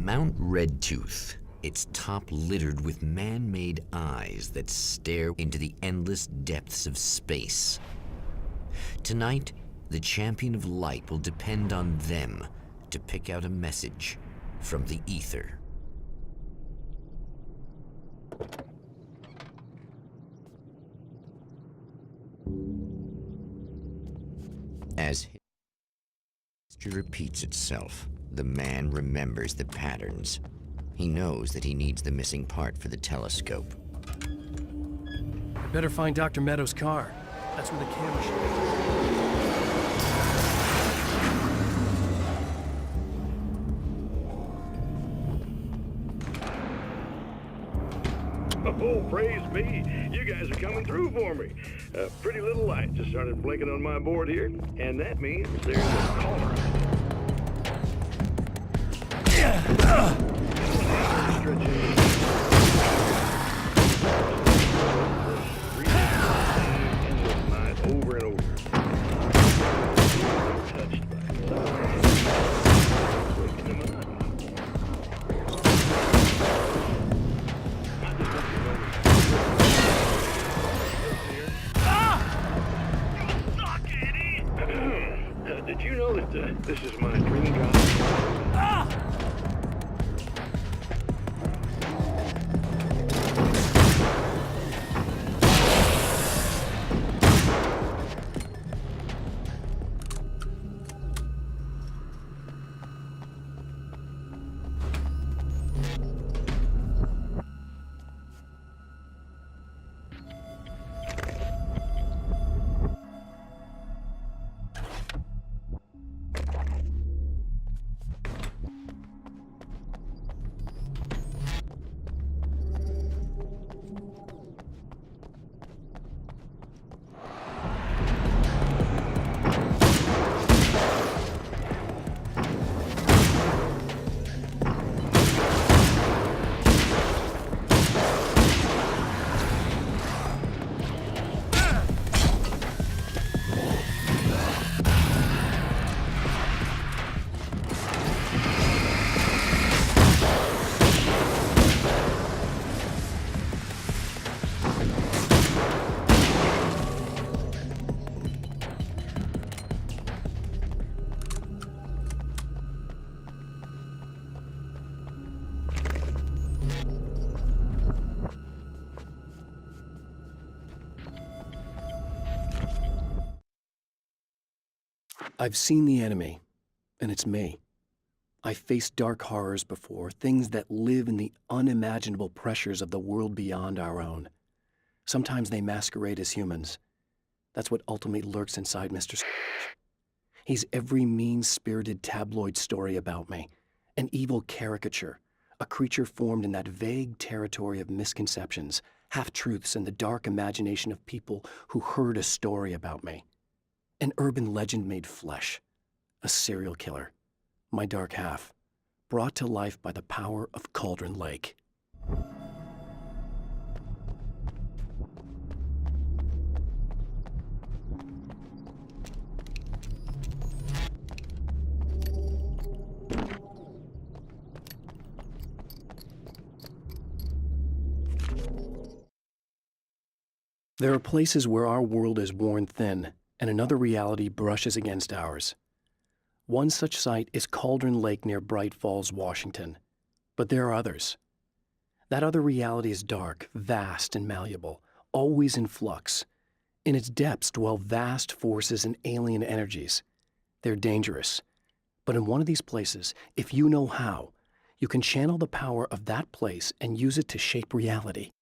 Mount Red Tooth, its top littered with man-made eyes that stare into the endless depths of space. Tonight, the champion of light will depend on them to pick out a message from the ether. As history repeats itself, the man remembers the patterns. He knows that he needs the missing part for the telescope. I better find Dr. Meadows' car. That's where the camera should be. Oh, praise be. You guys are coming through for me. A pretty little light just started blinking on my board here, and that means there's a caller. Over and over. Touched by waking them up. Did you know that this is my dream job? I've seen the enemy, and it's me. I've faced dark horrors before, things that live in the unimaginable pressures of the world beyond our own. Sometimes they masquerade as humans. That's what ultimately lurks inside Mr. Scrooge. He's every mean-spirited tabloid story about me, an evil caricature, a creature formed in that vague territory of misconceptions, half-truths, and the dark imagination of people who heard a story about me. An urban legend made flesh, a serial killer, my dark half, brought to life by the power of Cauldron Lake. There are places where our world is worn thin, and another reality brushes against ours. One such site is Cauldron Lake near Bright Falls, Washington. But there are others. That other reality is dark, vast, and malleable, always in flux. In its depths dwell vast forces and alien energies. They're dangerous. But in one of these places, if you know how, you can channel the power of that place and use it to shape reality.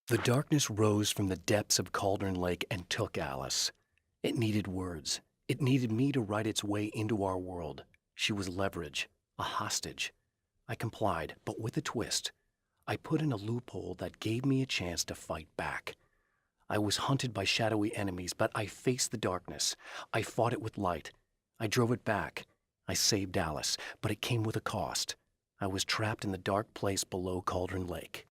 The darkness rose from the depths of Cauldron Lake and took Alice. It needed words. It needed me to write its way into our world. She was leverage, a hostage. I complied, but with a twist. I put in a loophole that gave me a chance to fight back. I was hunted by shadowy enemies, but I faced the darkness. I fought it with light. I drove it back. I saved Alice, but it came with a cost. I was trapped in the dark place below Cauldron Lake.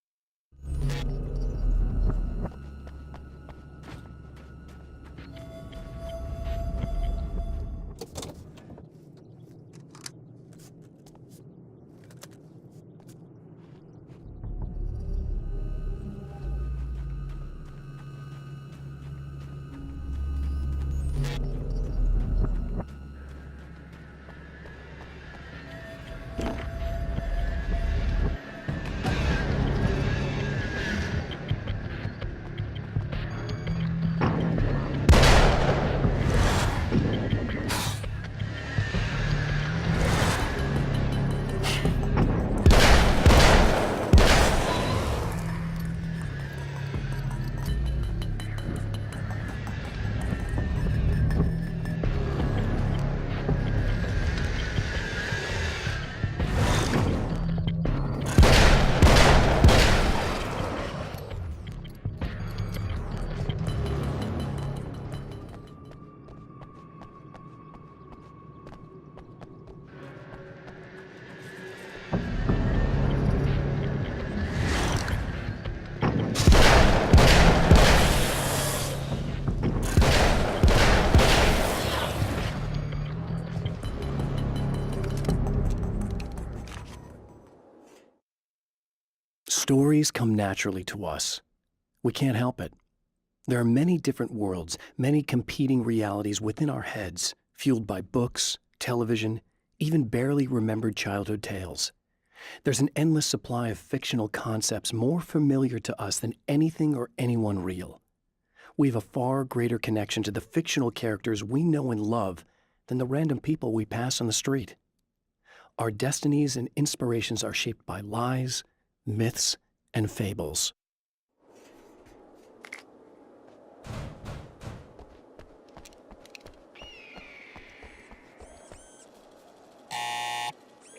Stories come naturally to us. We can't help it. There are many different worlds, many competing realities within our heads, fueled by books, television, even barely remembered childhood tales. There's an endless supply of fictional concepts more familiar to us than anything or anyone real. We have a far greater connection to the fictional characters we know and love than the random people we pass on the street. Our destinies and inspirations are shaped by lies, myths, and fables.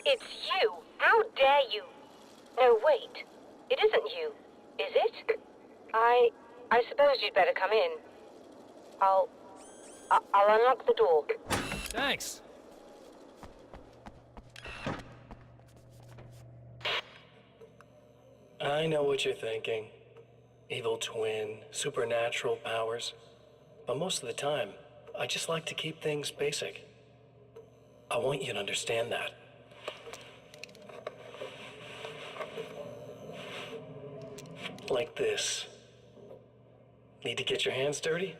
It's you! How dare you! No, wait. It isn't you, is it? I suppose you'd better come in. I'll unlock the door. Thanks. I know what you're thinking. Evil twin, supernatural powers. But most of the time, I just like to keep things basic. I want you to understand that. Like this. Need to get your hands dirty?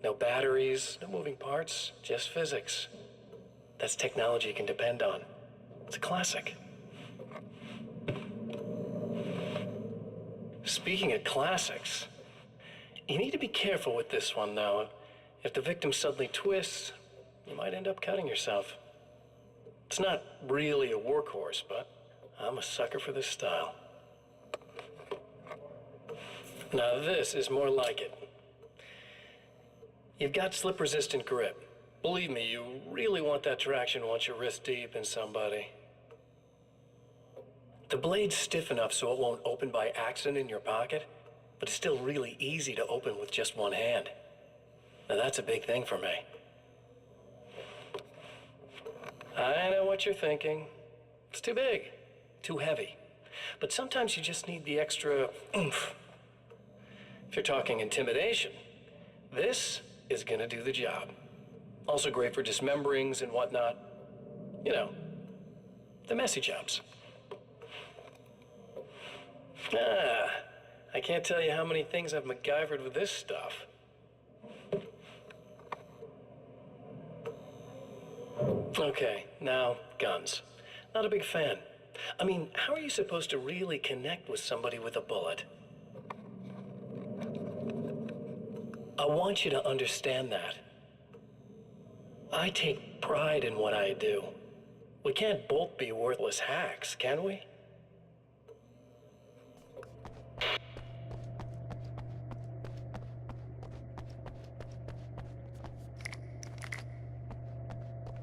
No batteries, no moving parts, just physics. That's technology you can depend on. It's a classic. Speaking of classics, you need to be careful with this one, though. If the victim suddenly twists, you might end up cutting yourself. It's not really a workhorse, but I'm a sucker for this style. Now this is more like it. You've got slip-resistant grip. Believe me, you really want that traction once you're wrist deep in somebody. The blade's stiff enough so it won't open by accident in your pocket, but it's still really easy to open with just one hand. Now that's a big thing for me. I know what you're thinking. It's too big, too heavy. But sometimes you just need the extra oomph. If you're talking intimidation, this is gonna do the job. Also great for dismemberings and whatnot. You know, the messy jobs. I can't tell you how many things I've MacGyvered with this stuff. Okay, now guns. Not a big fan. I mean, how are you supposed to really connect with somebody with a bullet? I want you to understand that. I take pride in what I do. We can't both be worthless hacks, can we?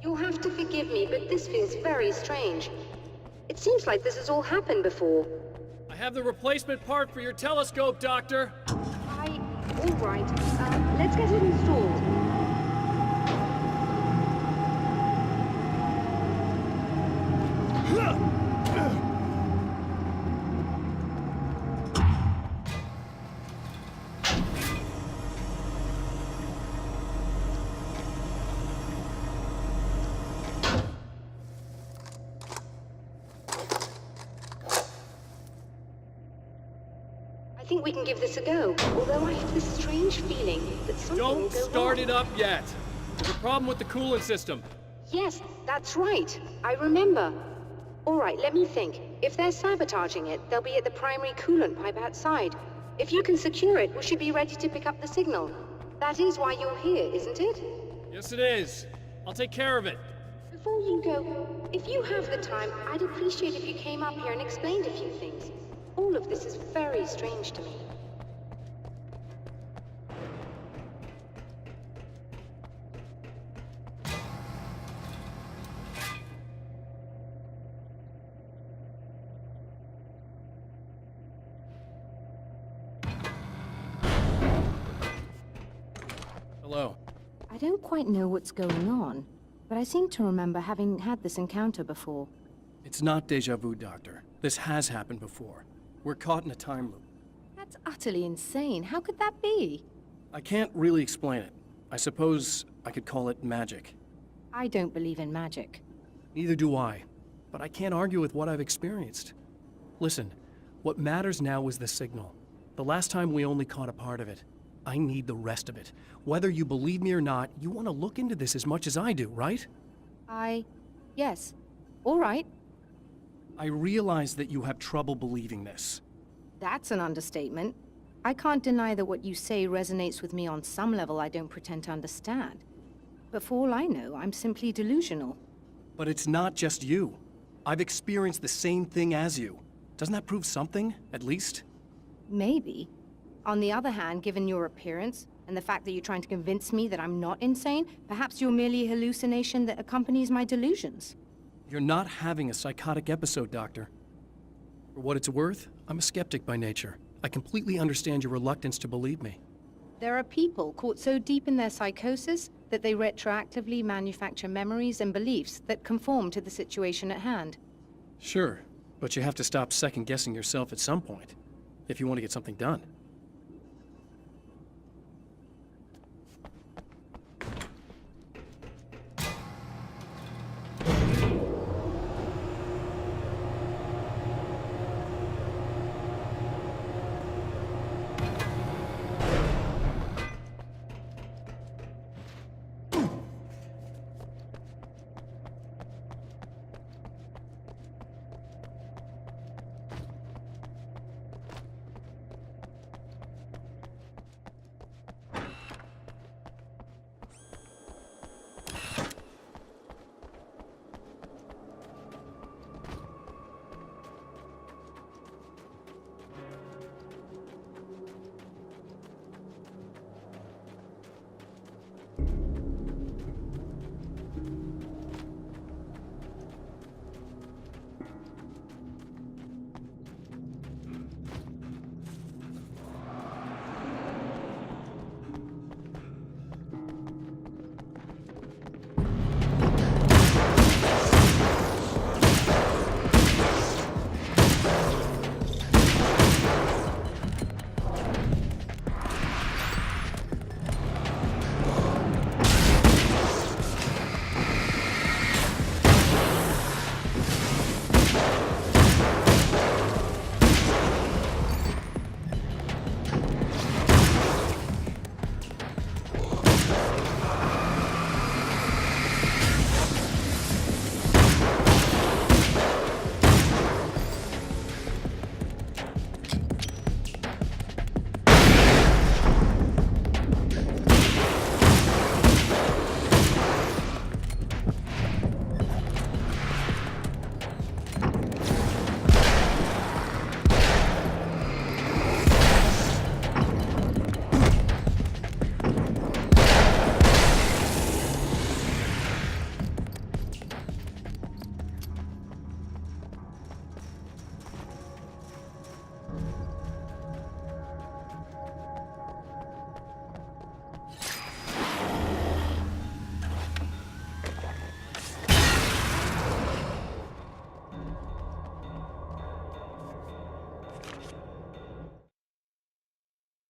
You'll have to forgive me, but this feels very strange. It seems like this has all happened before. I have the replacement part for your telescope, Doctor. All right. Let's get it installed. I think we can give this a go, although I have this strange feeling that something will Don't go start wrong. it up yet. There's a problem with the coolant system. Yes, that's right. I remember. All right, let me think. If they're sabotaging it, they'll be at the primary coolant pipe outside. If you can secure it, we should be ready to pick up the signal. That is why you're here, isn't it? Yes, it is. I'll take care of it. Before you go, if you have the time, I'd appreciate if you came up here and explained a few things. All of this is very strange to me. Hello. I don't quite know what's going on, but I seem to remember having had this encounter before. It's not deja vu, Doctor. This has happened before. We're caught in a time loop. That's utterly insane. How could that be? I can't really explain it. I suppose I could call it magic. I don't believe in magic. Neither do I. But I can't argue with what I've experienced. Listen, what matters now is the signal. The last time we only caught a part of it. I need the rest of it. Whether you believe me or not, you want to look into this as much as I do, right? Yes. All right. I realize that you have trouble believing this. That's an understatement. I can't deny that what you say resonates with me on some level I don't pretend to understand. But for all I know, I'm simply delusional. But it's not just you. I've experienced the same thing as you. Doesn't that prove something, at least? Maybe. On the other hand, given your appearance, and the fact that you're trying to convince me that I'm not insane, perhaps you're merely a hallucination that accompanies my delusions. You're not having a psychotic episode, Doctor. For what it's worth, I'm a skeptic by nature. I completely understand your reluctance to believe me. There are people caught so deep in their psychosis that they retroactively manufacture memories and beliefs that conform to the situation at hand. Sure, but you have to stop second-guessing yourself at some point, if you want to get something done.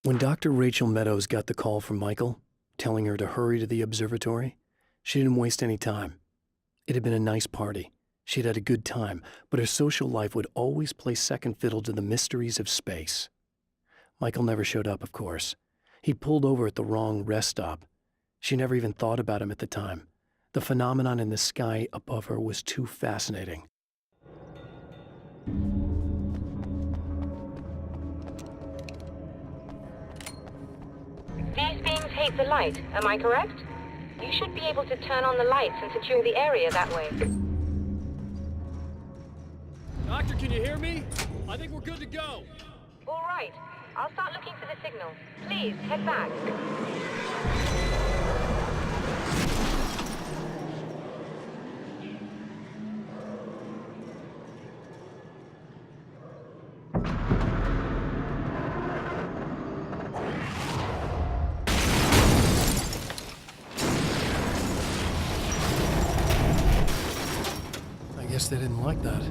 When Dr. Rachel Meadows got the call from Michael, telling her to hurry to the observatory, she didn't waste any time. It had been a nice party. She'd had a good time, but her social life would always play second fiddle to the mysteries of space. Michael never showed up, of course. He'd pulled over at the wrong rest stop. She never even thought about him at the time. The phenomenon in the sky above her was too fascinating. These beams hate the light, am I correct? You should be able to turn on the lights and secure the area that way. Doctor, can you hear me? I think we're good to go. All right. I'll start looking for the signal. Please, head back. I guess they didn't like that.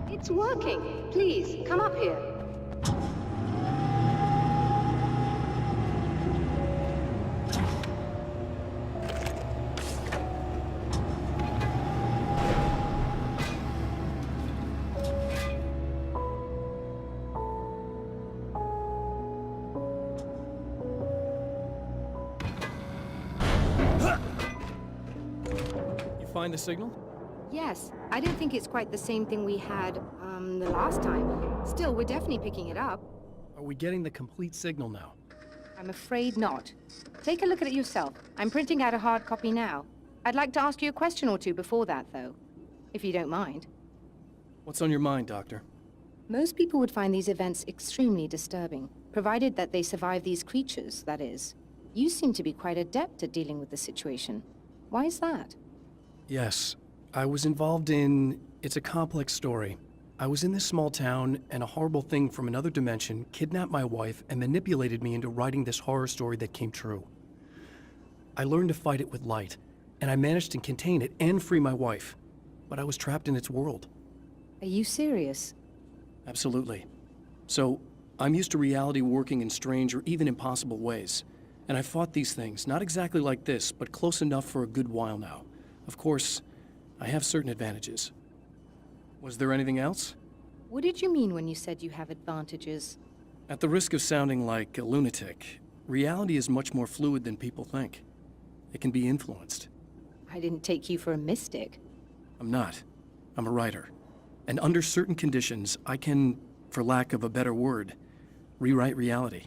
It's working. Please, come up here. You find the signal? Yes, I don't think it's quite the same thing we had, the last time. Still, we're definitely picking it up. Are we getting the complete signal now? I'm afraid not. Take a look at it yourself. I'm printing out a hard copy now. I'd like to ask you a question or two before that, though, if you don't mind. What's on your mind, Doctor? Most people would find these events extremely disturbing, provided that they survive these creatures, that is. You seem to be quite adept at dealing with the situation. Why is that? Yes, I was involved in... It's a complex story. I was in this small town, and a horrible thing from another dimension kidnapped my wife and manipulated me into writing this horror story that came true. I learned to fight it with light, and I managed to contain it and free my wife. But I was trapped in its world. Are you serious? Absolutely. So, I'm used to reality working in strange or even impossible ways. And I've fought these things, not exactly like this, but close enough for a good while now. Of course, I have certain advantages. Was there anything else? What did you mean when you said you have advantages? At the risk of sounding like a lunatic, reality is much more fluid than people think. It can be influenced. I didn't take you for a mystic. I'm not. I'm a writer. And under certain conditions, I can, for lack of a better word, rewrite reality.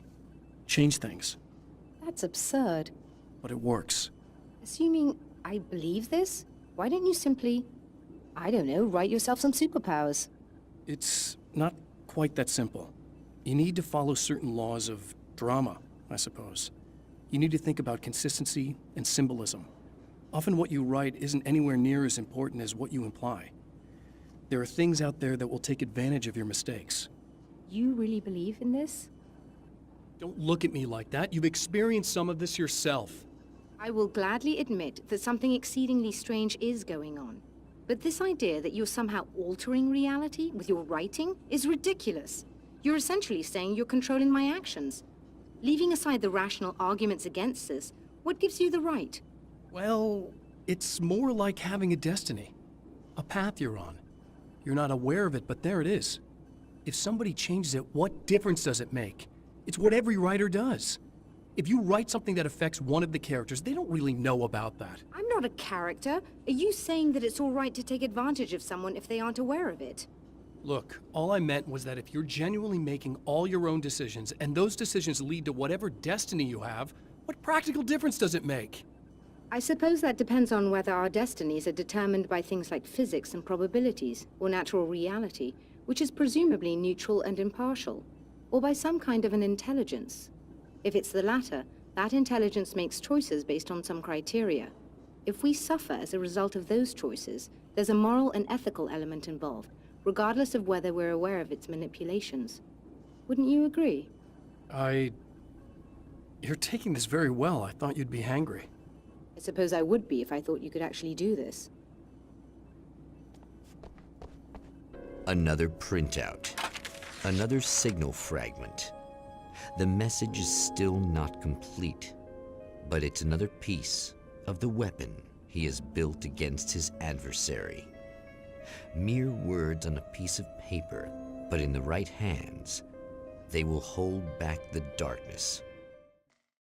Change things. That's absurd. But it works. Assuming I believe this, why don't you simply, I don't know, write yourself some superpowers? It's not quite that simple. You need to follow certain laws of drama, I suppose. You need to think about consistency and symbolism. Often what you write isn't anywhere near as important as what you imply. There are things out there that will take advantage of your mistakes. You really believe in this? Don't look at me like that. You've experienced some of this yourself. I will gladly admit that something exceedingly strange is going on. But this idea that you're somehow altering reality with your writing is ridiculous. You're essentially saying you're controlling my actions. Leaving aside the rational arguments against this, What gives you the right? Well, it's more like having a destiny. A path you're on. You're not aware of it, but there it is. If somebody changes it, what difference does it make? It's what every writer does. If you write something that affects one of the characters, they don't really know about that. I'm not a character. Are you saying that it's all right to take advantage of someone if they aren't aware of it? Look, all I meant was that if you're genuinely making all your own decisions, and those decisions lead to whatever destiny you have, what practical difference does it make? I suppose that depends on whether our destinies are determined by things like physics and probabilities, or natural reality, which is presumably neutral and impartial, or by some kind of an intelligence. If it's the latter, that intelligence makes choices based on some criteria. If we suffer as a result of those choices, there's a moral and ethical element involved, regardless of whether we're aware of its manipulations. Wouldn't you agree? You're taking this very well. I thought you'd be hangry. I suppose I would be if I thought you could actually do this. Another printout. Another signal fragment. The message is still not complete, but it's another piece of the weapon he has built against his adversary. Mere words on a piece of paper, but in the right hands, they will hold back the darkness